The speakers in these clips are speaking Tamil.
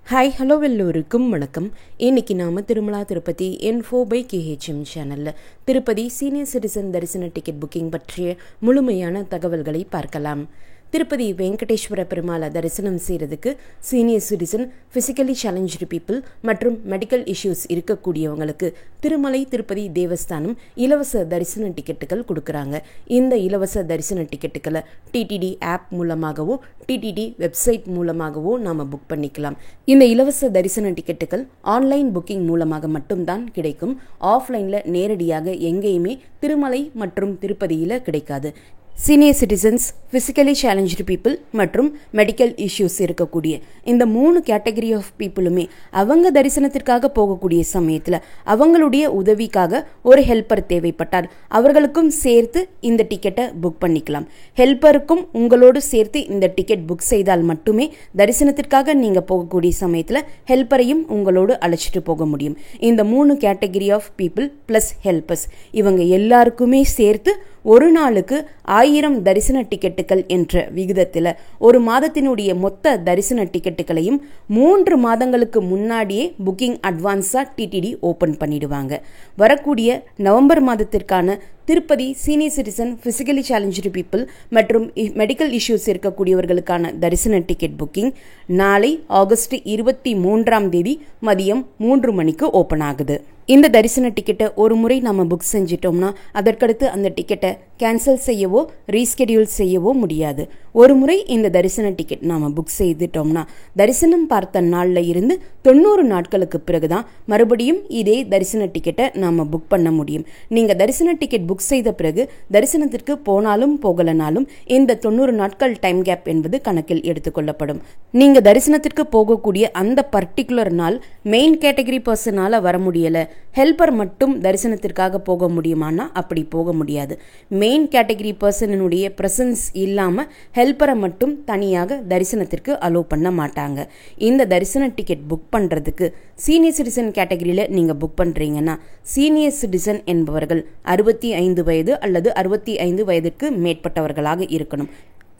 ஹாய் ஹலோ எல்லோருக்கும் வணக்கம். இன்னைக்கு நாம Tirumala Tirupati Info by KHM சேனலில் திருப்பதி சீனியர் சிட்டிசன் தரிசன டிக்கெட் புக்கிங் பற்றிய முழுமையான தகவல்களை பார்க்கலாம். திருப்பதி வெங்கடேஸ்வர பெருமாளை தரிசனம் செய்கிறதுக்கு senior citizen, physically challenge people மற்றும் மெடிக்கல் இஷ்யூஸ் இருக்கக்கூடியவங்களுக்கு திருமலை திருப்பதி தேவஸ்தானம் இலவச தரிசன டிக்கெட்டுகள் கொடுக்குறாங்க. இந்த இலவச தரிசன டிக்கெட்டுகளை டிடிடி ஆப் மூலமாகவோ டிடிடி வெப்சைட் மூலமாகவோ நாம் புக் பண்ணிக்கலாம். இந்த இலவச தரிசன டிக்கெட்டுகள் ஆன்லைன் புக்கிங் மூலமாக மட்டும்தான் கிடைக்கும். ஆஃப்லைனில் நேரடியாக எங்கேயுமே திருமலை மற்றும் திருப்பதியில் கிடைக்காது. Senior citizens, physically challenge people மற்றும் மெடிக்கல் இஷ்யூஸ் இருக்கக்கூடிய இந்த 3 கேட்டகரி ஆஃப் பீப்புளுமே அவங்க தரிசனத்திற்காக போகக்கூடிய சமயத்தில் அவங்களுடைய உதவிக்காக ஒரு ஹெல்ப்பர் தேவைப்பட்டால் அவர்களுக்கும் சேர்த்து இந்த டிக்கெட்டை புக் பண்ணிக்கலாம். ஹெல்ப்பருக்கும் உங்களோடு சேர்த்து இந்த டிக்கெட் புக் செய்தால் மட்டுமே தரிசனத்திற்காக நீங்கள் போகக்கூடிய சமயத்தில் ஹெல்ப்பரையும் உங்களோடு அழைச்சிட்டு போக முடியும். இந்த 3 category of people plus helpers இவங்க எல்லாருக்குமே சேர்த்து ஒரு நாளுக்கு 1000 தரிசன டிக்கெட்டுகள் என்ற விகிதத்தில் ஒரு மாதத்தினுடைய மொத்த தரிசன டிக்கெட்டுகளையும் 3 மாதங்களுக்கு முன்னாடியே புக்கிங் அட்வான்ஸாக டிடிடி ஓப்பன் பண்ணிடுவாங்க. வரக்கூடிய நவம்பர் மாதத்திற்கான Tirupati senior citizen, physically challenge people மற்றும் மெடிக்கல் இஷ்யூஸ் இருக்கக்கூடியவர்களுக்கான தரிசன டிக்கெட் புக்கிங் நாளை ஆகஸ்ட் 23ஆம் தேதி மதியம் 3 மணிக்கு ஓப்பன் ஆகுது. இந்த தரிசன டிக்கெட்டை ஒரு முறை நம்ம புக் செஞ்சிட்டோம்னா அதற்கடுத்து அந்த டிக்கெட்டை கேன்சல் செய்யவோ ரீஸ்கெடியூல் செய்யவோ முடியாது. ஒரு முறை இந்த தரிசன டிக்கெட் நாம் புக் செய்துட்டோம்னா தரிசனம் பார்த்த நாளில் இருந்து 90 நாட்களுக்கு பிறகுதான் மறுபடியும் இதே தரிசன டிக்கெட்டை நாம் புக் பண்ண முடியும். நீங்கள் தரிசன டிக்கெட் புக் செய்த பிறகு தரிசனத்திற்கு போனாலும் போகலனாலும் இந்த 90 நாட்கள் டைம் கேப் என்பது கணக்கில் எடுத்துக்கொள்ளப்படும். நீங்கள் தரிசனத்திற்கு போகக்கூடிய அந்த பர்டிகுலர் நாள் மெயின் கேட்டகரி பர்சனால வர முடியலை, ஹெல்ப்பர் மட்டும் தரிசனத்திற்காக போக முடியுமானா அப்படி போக முடியாது. மெயின் கேட்டகரி பர்சனுடைய பிரசன்ஸ் இல்லாமல் ஹெல்ப்பரை மட்டும் தனியாக தரிசனத்திற்கு அலோவ் பண்ண மாட்டாங்க. இந்த தரிசன டிக்கெட் புக் பண்ணுறதுக்கு சீனியர் சிட்டிசன் கேட்டகரியில் நீங்கள் புக் பண்ணுறீங்கன்னா சீனியர் சிட்டிசன் என்பவர்கள் 65 வயது அல்லது 65 வயதுக்கு மேற்பட்டவர்களாக இருக்கணும்.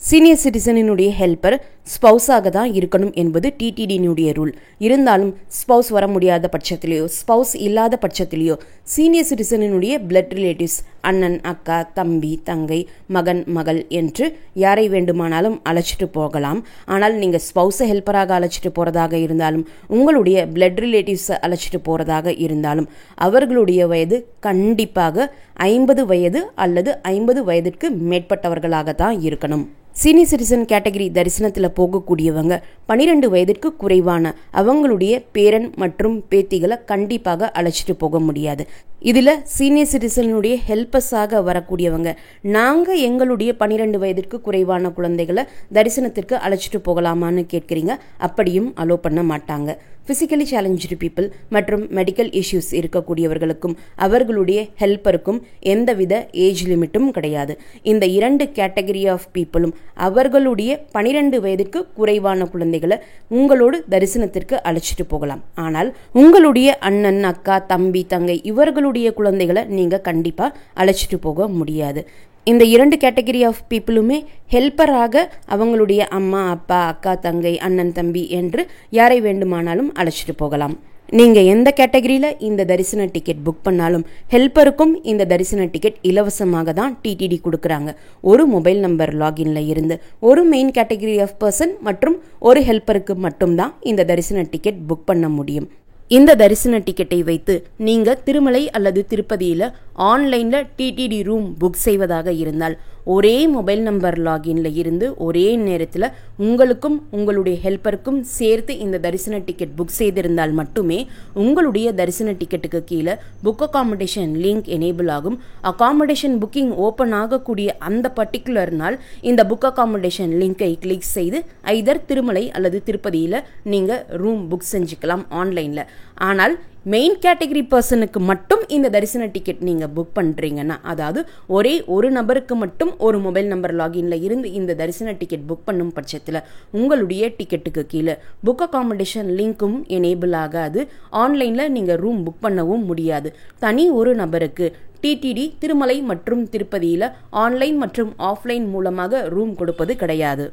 சீனியர் சிட்டிசனினுடைய ஹெல்ப்பர் ஸ்பவுஸாக தான் இருக்கணும் என்பது டிடிடியினுடைய ரூல். இருந்தாலும் ஸ்பவுஸ் வர முடியாத பட்சத்திலேயோ ஸ்பவுஸ் இல்லாத பட்சத்திலேயோ சீனியர் சிட்டிசனினுடைய பிளட் ரிலேட்டிவ்ஸ், அண்ணன், அக்கா, தம்பி, தங்கை, மகன், மகள் என்று யாரை வேண்டுமானாலும் அழைச்சிட்டு போகலாம். ஆனால் நீங்கள் ஸ்பவுஸை ஹெல்ப்பராக அழைச்சிட்டு போகிறதாக இருந்தாலும் உங்களுடைய பிளட் ரிலேட்டிவ்ஸை அழைச்சிட்டு போகிறதாக இருந்தாலும் அவர்களுடைய வயது கண்டிப்பாக 50 வயது அல்லது 50 வயதிற்கு மேற்பட்டவர்களாக தான் இருக்கணும். சீனியர் சிட்டிசன் கேட்டகரி தரிசனத்தில் போகக்கூடியவங்க 12 வயதிற்கு குறைவான அவங்களுடைய பேரன் மற்றும் பேத்திகளை கண்டிப்பாக அழைச்சிட்டு போக முடியாது. இதில் சீனியர் சிட்டிசனுடைய ஹெல்ப்பர்ஸாக வரக்கூடியவங்க நாங்கள் எங்களுடைய 12 வயதிற்கு குறைவான குழந்தைகளை தரிசனத்திற்கு அழைச்சிட்டு போகலாமான்னு கேட்குறீங்க. அப்படியும் அலோவ் பண்ண மாட்டாங்க. ஃபிசிக்கலி சேலஞ்சு பீப்புள் மற்றும் மெடிக்கல் இஷ்யூஸ் இருக்கக்கூடியவர்களுக்கும் அவர்களுடைய ஹெல்ப்பருக்கும் எந்தவித ஏஜ் லிமிட்டும் கிடையாது. இந்த 2 கேட்டகரி ஆஃப் பீப்புளும் அவர்களுடைய 12 வயதிற்கு குறைவான குழந்தைகளை உங்களோடு தரிசனத்திற்கு அழைச்சிட்டு போகலாம். ஆனால் உங்களுடைய அண்ணன், அக்கா, தம்பி, தங்கை இவர்களுடைய குழந்தைகளை நீங்கள் கண்டிப்பாக அழைச்சிட்டு போக முடியாது. இந்த 2 கேட்டகரி ஆஃப் பீப்புளுமே ஹெல்ப்பராக அவங்களுடைய அம்மா, அப்பா, அக்கா, தங்கை, அண்ணன், தம்பி என்று யாரை வேண்டுமானாலும் அழைச்சிட்டு போகலாம். நீங்கள் எந்த கேட்டகரியில் இந்த தரிசன டிக்கெட் புக் பண்ணாலும் ஹெல்ப்பருக்கும் இந்த தரிசன டிக்கெட் இலவசமாக தான் டிடிடி கொடுக்குறாங்க. ஒரு மொபைல் நம்பர் லாகின்ல இருந்து ஒரு மெயின் கேட்டகரி ஆஃப் பர்சன் மற்றும் ஒரு ஹெல்ப்பருக்கு மட்டும்தான் இந்த தரிசன டிக்கெட் புக் பண்ண முடியும். இந்த தரிசன டிக்கெட்டை வைத்து நீங்கள் திருமலை அல்லது திருப்பதியில் ஆன்லைனில் டிடிடி ரூம் புக் செய்வதாக இருந்தால் ஒரே மொபைல் நம்பர் லாகின்ல இருந்து ஒரே நேரத்தில் உங்களுக்கும் உங்களுடைய ஹெல்ப்பருக்கும் சேர்த்து இந்த தரிசன டிக்கெட் புக் செய்திருந்தால் மட்டுமே உங்களுடைய தரிசன டிக்கெட்டுக்கு கீழே புக் அகாமடேஷன் லிங்க் எனேபிள் ஆகும். அகாமடேஷன் புக்கிங் ஓப்பன் ஆகக்கூடிய அந்த பர்டிகுலர் நாள் இந்த புக் அகாமடேஷன் லிங்கை கிளிக் செய்து ஐதர் திருமலை அல்லது திருப்பதியில் நீங்கள் ரூம் புக் செஞ்சுக்கலாம் ஆன்லைனில். ஆனால் மெயின் கேட்டகரி பர்சனுக்கு மட்டும் இந்த தரிசன டிக்கெட் நீங்கள் புக் பண்ணுறீங்கன்னா, அதாவது ஒரே ஒரு நபருக்கு மட்டும் ஒரு மொபைல் நம்பர் லாகின்ல இருந்து இந்த தரிசன டிக்கெட் புக் பண்ணும் பட்சத்தில் உங்களுடைய டிக்கெட்டுக்கு கீழே புக் அகாமடேஷன் லிங்க்கும் எனேபிள் ஆகாது. ஆன்லைனில் நீங்கள் ரூம் புக் பண்ணவும் முடியாது. தனி ஒரு நபருக்கு டிடிடி திருமலை மற்றும் திருப்பதியில் ஆன்லைன் மற்றும் ஆஃப்லைன் மூலமாக ரூம் கொடுப்பது கிடையாது.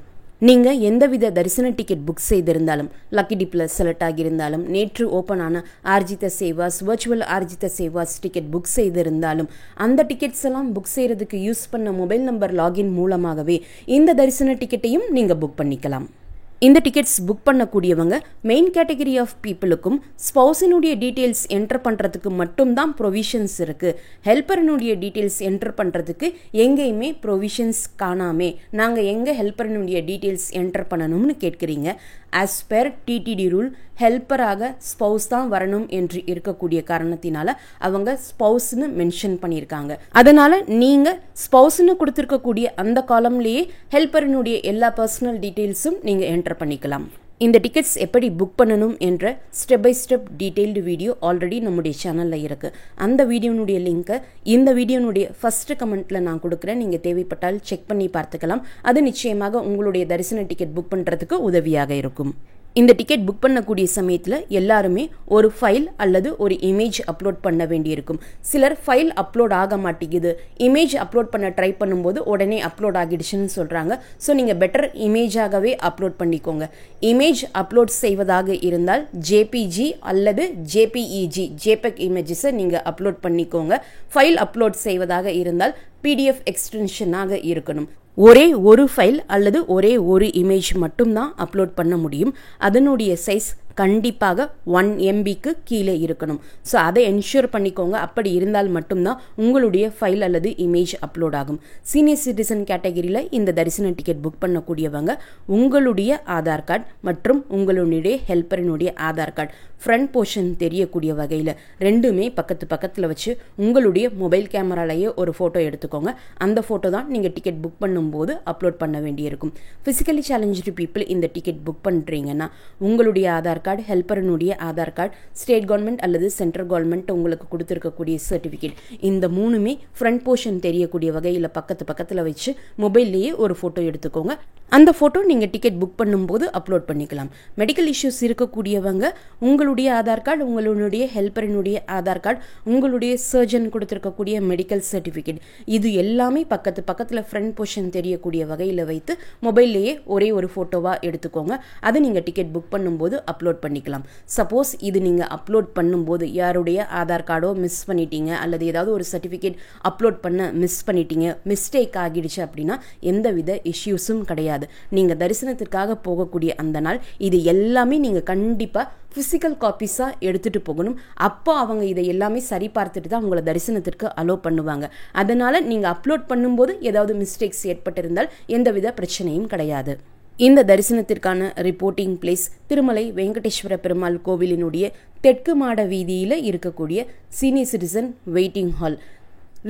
நீங்கள் எந்தவித தரிசன டிக்கெட் புக் செய்திருந்தாலும், லக்கி டிப்பில் செலக்ட் ஆகியிருந்தாலும், நேற்று ஓப்பன் ஆன Arjitha Sevas, virtual Arjitha Sevas ticket book செய்திருந்தாலும், அந்த டிக்கெட்ஸ் எல்லாம் புக் செய்கிறதுக்கு யூஸ் பண்ண மொபைல் நம்பர் லாகின் மூலமாகவே இந்த தரிசன டிக்கெட்டையும் நீங்கள் புக் பண்ணிக்கலாம். இந்த டிக்கெட்ஸ் புக் பண்ணக்கூடியவங்க மெயின் கேட்டகரி ஆஃப் பீப்புளுக்கும் ஸ்பௌஸினுடைய டீட்டெயில்ஸ் என்டர் பண்ணுறதுக்கு மட்டும்தான் ப்ரொவிஷன்ஸ் இருக்குது. ஹெல்ப்பரினுடைய டீட்டெயில்ஸ் என்டர் பண்ணுறதுக்கு எங்கேயுமே ப்ரொவிஷன்ஸ் காணாமே நாங்கள் எங்கே ஹெல்ப்பரினுடைய டீட்டெயில்ஸ் என்டர் பண்ணணும்னு கேட்குறீங்க. ஆஸ் பெர் டிடிடி ரூல் ஹெல்ப்பராக ஸ்பௌஸ் தான் வரணும் என்று இருக்கக்கூடிய காரணத்தினால அவங்க ஸ்பௌஸ்னு மென்ஷன் பண்ணியிருக்காங்க. அதனால் நீங்கள் ஸ்பௌஸ்னு கொடுத்துருக்கக்கூடிய அந்த காலம்லேயே ஹெல்ப்பரினுடைய எல்லா பர்சனல் டீட்டெயில்ஸும் நீங்கள் என்டர் பண்ணிக்கலாம். இந்த டிக்கெட்ஸ் எப்படி புக் பண்ணணும் என்ற step by step detailed video already நம்முடைய சேனலில் இருக்குது. அந்த வீடியோனுடைய லிங்க்கை இந்த வீடியோனுடைய ஃபஸ்ட்டு கமெண்ட்டில் நான் கொடுக்குறேன். நீங்கள் தேவைப்பட்டால் செக் பண்ணி பார்த்துக்கலாம். அது நிச்சயமாக உங்களுடைய தரிசன டிக்கெட் புக் பண்ணுறதுக்கு உதவியாக இருக்கும். இந்த டிக்கெட் புக் பண்ணக்கூடிய சமயத்தில் எல்லாருமே ஒரு ஃபைல் அல்லது ஒரு இமேஜ் அப்லோட் பண்ண வேண்டியிருக்கும். சிலர் ஃபைல் அப்லோட் ஆக மாட்டேங்குது, இமேஜ் அப்லோட் பண்ண ட்ரை பண்ணும்போது உடனே அப்லோட் ஆகிடுச்சுன்னு சொல்கிறாங்க. ஸோ நீங்கள் பெட்டர் இமேஜாகவே அப்லோட் பண்ணிக்கோங்க. இமேஜ் அப்லோட் செய்வதாக இருந்தால் ஜேபிஜி அல்லது ஜேபிஇஜி ஜேபெக் இமேஜஸை நீங்கள் அப்லோட் பண்ணிக்கோங்க. ஃபைல் அப்லோட் செய்வதாக இருந்தால் பிடிஎஃப் எக்ஸ்டென்ஷனாக இருக்கணும். ஒரே ஒரு ஃபைல் அல்லது ஒரே ஒரு இமேஜ் மட்டும்தான் அப்லோட் பண்ண முடியும். அதனுடைய சைஸ் கண்டிப்பாக 1 MBக்கு கீழே இருக்கணும். ஸோ அதை என்ஷூர் பண்ணிக்கோங்க. அப்படி இருந்தால் மட்டும்தான் உங்களுடைய ஃபைல் அல்லது இமேஜ் அப்லோட் ஆகும். சீனியர் சிட்டிசன் கேட்டகரியில் இந்த தரிசன டிக்கெட் புக் பண்ணக்கூடியவங்க உங்களுடைய ஆதார் கார்டு மற்றும் உங்களுடைய ஹெல்ப்பரினுடைய ஆதார் கார்டு ஃப்ரண்ட் போர்ஷன் தெரியக்கூடிய வகையில் ரெண்டுமே பக்கத்தில் வச்சு உங்களுடைய மொபைல் கேமராலேயே ஒரு ஃபோட்டோ எடுத்துக்கோங்க. அந்த ஃபோட்டோ தான் நீங்கள் டிக்கெட் புக் பண்ணும்போது அப்லோட் பண்ண வேண்டியிருக்கும். ஃபிசிக்கலி சேலஞ்சு பீப்புள் இந்த டிக்கெட் புக் பண்ணுறீங்கன்னா உங்களுடைய ஆதார் கார்டு, ஹெல்ப்பரனுடைய ஆதார் கார்டு, ஸ்டேட் கவர்மெண்ட் அல்லது சென்ட்ரல் கவர்மெண்ட் உங்களுக்கு கொடுத்துருக்கக்கூடிய சர்டிஃபிகேட், இந்த மூணுமே ஃப்ரண்ட் போர்ஷன் தெரியக்கூடிய வகையில் பக்கத்தில் வச்சு மொபைல்லையே ஒரு ஃபோட்டோ எடுத்துக்கோங்க. அந்த ஃபோட்டோ நீங்கள் டிக்கெட் புக் பண்ணும்போது அப்லோட் பண்ணிக்கலாம். மெடிக்கல் இஷ்யூஸ் இருக்கக்கூடியவங்க உங்களுடைய ஆதார் கார்டு, உங்களுடைய ஹெல்ப்பரினுடைய ஆதார் கார்டு, உங்களுடைய சர்ஜன் கொடுத்துருக்கக்கூடிய மெடிக்கல் சர்டிஃபிகேட், இது எல்லாமே பக்கத்தில் ஃப்ரண்ட் போர்ஷன் தெரியக்கூடிய வகையில் வைத்து மொபைல்லையே ஒரே ஒரு ஃபோட்டோவாக எடுத்துக்கோங்க. அதை நீங்கள் டிக்கெட் புக் பண்ணும்போது அப்லோட் பண்ணிக்கலாம். சப்போஸ் இது நீங்கள் அப்லோட் பண்ணும்போது யாருடைய ஆதார் கார்டோ மிஸ் பண்ணிட்டீங்க அல்லது ஏதாவது ஒரு சர்டிஃபிகேட் அப்லோட் பண்ண மிஸ் பண்ணிட்டீங்க, மிஸ்டேக் ஆகிடுச்சு அப்படின்னா எந்தவித இஷ்யூஸும் கிடையாது. நீங்கள் தரிசனத்திற்காக போகக்கூடிய அந்த நாள் இது எல்லாமே நீங்கள் கண்டிப்பாக ஃபிசிக்கல் காப்பீஸாக எடுத்துகிட்டு போகணும். அப்போ அவங்க இதை எல்லாமே சரி பார்த்துட்டு தான் உங்களை தரிசனத்திற்கு அலோவ் பண்ணுவாங்க. அதனால் நீங்கள் அப்லோட் பண்ணும்போது ஏதாவது மிஸ்டேக்ஸ் ஏற்பட்டிருந்தால் எந்தவித பிரச்சனையும் கிடையாது. இந்த தரிசனத்திற்கான ரிப்போர்ட்டிங் பிளேஸ் திருமலை வெங்கடேஸ்வர பெருமாள் கோவிலினுடைய தெற்கு மாட வீதியில் இருக்கக்கூடிய senior citizen waiting hall.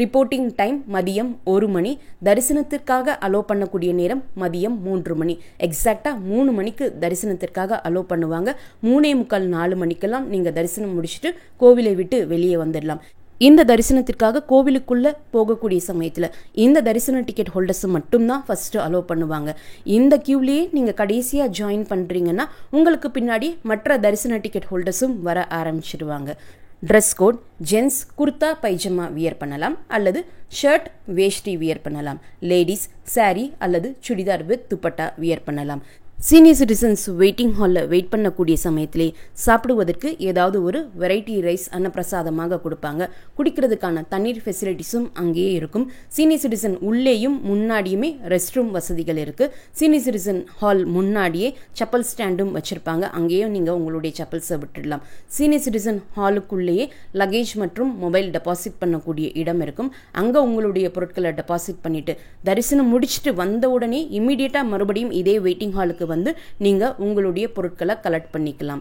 Reporting time மதியம் 1 மணி. தரிசனத்திற்காக அலோவ் பண்ணக்கூடிய நேரம் மதியம் 3 மணி. எக்ஸாக்டாக 3 மணிக்கு தரிசனத்திற்காக அலோவ் பண்ணுவாங்க. 3:45 4 மணிக்கெல்லாம் நீங்கள் தரிசனம் முடிச்சுட்டு கோவிலை விட்டு வெளியே வந்துடலாம். இந்த தரிசனத்திற்காக கோவிலுக்குள்ளே போகக்கூடிய சமயத்தில் இந்த தரிசன டிக்கெட் ஹோல்டர்ஸ் மட்டும்தான் ஃபஸ்ட்டு அலோவ் பண்ணுவாங்க. இந்த கியூலேயே நீங்கள் கடைசியாக ஜாயின் பண்ணுறீங்கன்னா உங்களுக்கு பின்னாடி மற்ற தரிசன டிக்கெட் ஹோல்டர்ஸும் வர ஆரம்பிச்சிடுவாங்க. Dress code gents kurta pyjama wear பண்ணலாம் அல்லது ஷர்ட் வேஷ்டி வியர் பண்ணலாம். லேடிஸ் சாரி அல்லது சுடிதார் வித் துப்பட்டா வியர் பண்ணலாம். சீனியர் சிட்டிசன்ஸ் வெயிட்டிங் ஹாலில் வெயிட் பண்ணக்கூடிய சமயத்திலே சாப்பிடுவதற்கு ஏதாவது ஒரு வெரைட்டி ரைஸ் அன்னப்பிரசாதமாக கொடுப்பாங்க. குடிக்கிறதுக்கான தண்ணீர் ஃபெசிலிட்டிஸும் அங்கேயே இருக்கும். சீனியர் சிட்டிசன் உள்ளேயும் முன்னாடியுமே ரெஸ்ட் ரூம் வசதிகள் இருக்குது. சீனியர் சிட்டிசன் ஹால் முன்னாடியே செப்பல் ஸ்டாண்டும் வச்சுருப்பாங்க. அங்கேயும் நீங்கள் உங்களுடைய செப்பல்ஸை விட்டுடலாம். சீனியர் சிட்டிசன் ஹாலுக்குள்ளேயே லக்கேஜ் மற்றும் மொபைல் டெபாசிட் பண்ணக்கூடிய இடம் இருக்கும். அங்கே உங்களுடைய பொருட்களை டெபாசிட் பண்ணிவிட்டு தரிசனம் முடிச்சுட்டு வந்த உடனே இம்மீடியட்டாக மறுபடியும் இதே வெயிட்டிங் ஹாலுக்கு வந்து நீங்கள் உங்களுடைய பொருட்களை கலெக்ட் பண்ணிக்கலாம்.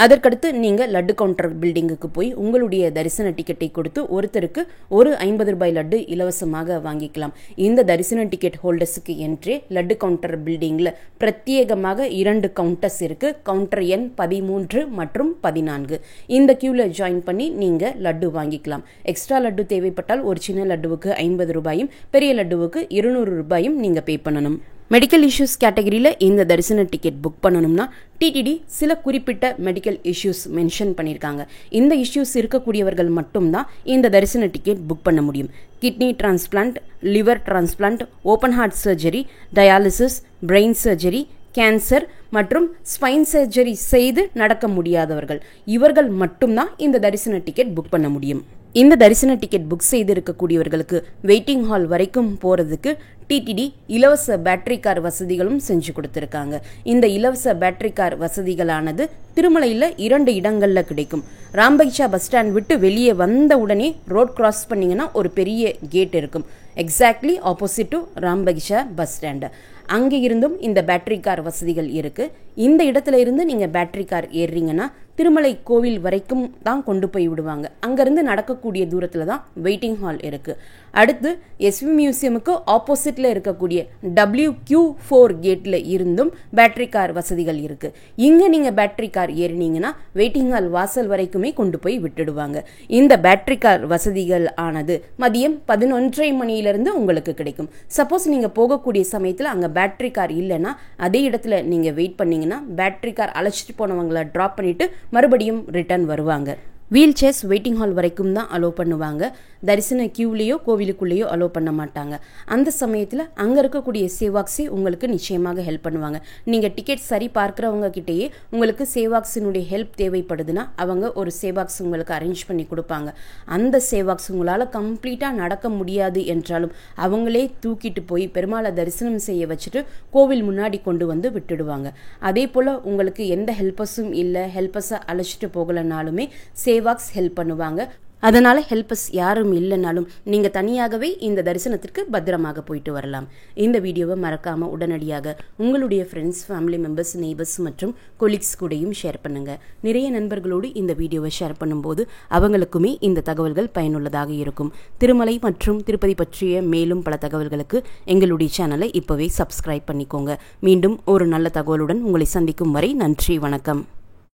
அதற்கடுத்து நீங்கள் லட்டு கவுண்டர் பில்டிங்குக்கு போய் உங்களுடைய தரிசன டிக்கெட்டை கொடுத்து ஒருத்தருக்கு ஒரு 50 ரூபாய் லட்டு இலவசமாக வாங்கிக்கலாம். இந்த தரிசன டிக்கெட் ஹோல்டர்ஸுக்கு என்றே லட்டு கவுண்டர் பில்டிங்கில் பிரத்யேகமாக 2 கவுண்டர்ஸ் இருக்குது. கவுண்டர் எண் 13 மற்றும் 14. இந்த கியூவில் ஜாயின் பண்ணி நீங்கள் லட்டு வாங்கிக்கலாம். எக்ஸ்ட்ரா லட்டு தேவைப்பட்டால் ஒரு சின்ன லட்டுவுக்கு 50 ரூபாயும் பெரிய லட்டுவுக்கு 200 ரூபாயும் நீங்கள் பே பண்ணணும். மெடிக்கல் இஷ்யூஸ் கேட்டகரியில் இந்த தரிசன டிக்கெட் புக் பண்ணணும்னா டிடிடி சில குறிப்பிட்ட மெடிக்கல் இஷ்யூஸ் மென்ஷன் பண்ணியிருக்காங்க. இந்த இஷ்யூஸ் இருக்கக்கூடியவர்கள் மட்டும்தான் இந்த தரிசன டிக்கெட் புக் பண்ண முடியும். Kidney transplant, liver transplant, open heart surgery, dialysis, brain surgery, cancer மற்றும் ஸ்பைன் சர்ஜரி செய்து நடக்க முடியாதவர்கள் இவர்கள் மட்டும்தான் இந்த தரிசன டிக்கெட் புக் பண்ண முடியும். இந்த தரிசன டிக்கெட் புக் செய்து இருக்கக்கூடியவர்களுக்கு வெயிட்டிங் ஹால் வரைக்கும் போகிறதுக்கு டிடிடி இலவச பேட்டரி கார் வசதிகளும் செஞ்சு கொடுத்துருக்காங்க. இந்த இலவச பேட்டரி கார் வசதிகளானது திருமலையில் 2 இடங்களில் கிடைக்கும். ராம்பகிச்சா பஸ் ஸ்டாண்ட் விட்டு வெளியே வந்த உடனே ரோட் கிராஸ் பண்ணிங்கன்னா ஒரு பெரிய கேட் இருக்கும். Exactly opposite to Rambagicha bus stand. அங்கே இருந்தும் இந்த பேட்டரி கார் வசதிகள் இருக்குது. இந்த இடத்துல இருந்து நீங்கள் பேட்டரி கார் ஏறுறீங்கன்னா திருமலை கோவில் வரைக்கும் தான் கொண்டு போய் விடுவாங்க. அங்கேருந்து நடக்கக்கூடிய தூரத்தில் தான் வெயிட்டிங் ஹால் இருக்குது. அடுத்து எஸ்வி மியூசியமுக்கு ஆப்போசிட்டில் இருக்கக்கூடிய WQ4 கேட்டில் இருந்தும் பேட்டரி கார் வசதிகள் இருக்குது. இங்கே நீங்கள் பேட்டரி கார் ஏறினீங்கன்னா வெயிட்டிங் ஹால் வாசல் வரைக்குமே கொண்டு போய் விட்டுடுவாங்க. இந்த பேட்டரி கார் வசதிகள் ஆனது மதியம் 11:30 மணியிலிருந்து உங்களுக்கு கிடைக்கும். சப்போஸ் நீங்கள் போகக்கூடிய சமயத்தில் அங்கே பேட்டரி கார் இல்லைன்னா அதே இடத்துல நீங்கள் வெயிட் பண்ணீங்கன்னா பேட்டரி கார் அழைச்சிட்டு போனவங்களை ட்ராப் பண்ணிவிட்டு மறுபடியும் ரிட்டர்ன் வருவாங்க. வீல் சேர்ஸ் வெயிட்டிங் ஹால் வரைக்கும் தான் அலோவ் பண்ணுவாங்க. தரிசன கியூலேயோ கோவிலுக்குள்ளேயோ அலோவ் பண்ண மாட்டாங்க. அந்த சமயத்தில் அங்கே இருக்கக்கூடிய சேவாக்ஸி உங்களுக்கு நிச்சயமாக ஹெல்ப் பண்ணுவாங்க. நீங்கள் டிக்கெட் சரி பார்க்குறவங்க கிட்டேயே உங்களுக்கு சேவாக்ஸினுடைய ஹெல்ப் தேவைப்படுதுன்னா அவங்க ஒரு சேவாக்ஸ் உங்களுக்கு அரேஞ்ச் பண்ணி கொடுப்பாங்க. அந்த சேவாக்ஸ் உங்களால் கம்ப்ளீட்டாக நடக்க முடியாது என்றாலும் அவங்களே தூக்கிட்டு போய் பெருமாளை தரிசனம் செய்ய வச்சுட்டு கோவில் முன்னாடி கொண்டு வந்து விட்டுடுவாங்க. அதே போல் உங்களுக்கு எந்த ஹெல்பர்ஸும் இல்லை, ஹெல்பர்ஸை அழைச்சிட்டு போகலைனாலுமே சேவாக்ஸ் ஹெல்ப் பண்ணுவாங்க. அதனால் ஹெல்பர்ஸ் யாரும் இல்லைனாலும் நீங்கள் தனியாகவே இந்த தரிசனத்திற்கு பத்திரமாக போயிட்டு வரலாம். இந்த வீடியோவை மறக்காமல் உடனடியாக உங்களுடைய ஃப்ரெண்ட்ஸ், ஃபேமிலி மெம்பர்ஸ், நெய்பர்ஸ் மற்றும் கொலீக்ஸ் கூடயும் ஷேர் பண்ணுங்கள். நிறைய நண்பர்களோடு இந்த வீடியோவை ஷேர் பண்ணும்போது அவங்களுக்குமே இந்த தகவல்கள் பயனுள்ளதாக இருக்கும். திருமலை மற்றும் திருப்பதி பற்றிய மேலும் பல தகவல்களுக்கு எங்களுடைய சேனலை இப்போவே சப்ஸ்கிரைப் பண்ணிக்கோங்க. மீண்டும் ஒரு நல்ல தகவலுடன் உங்களை சந்திக்கும் வரை நன்றி, வணக்கம்.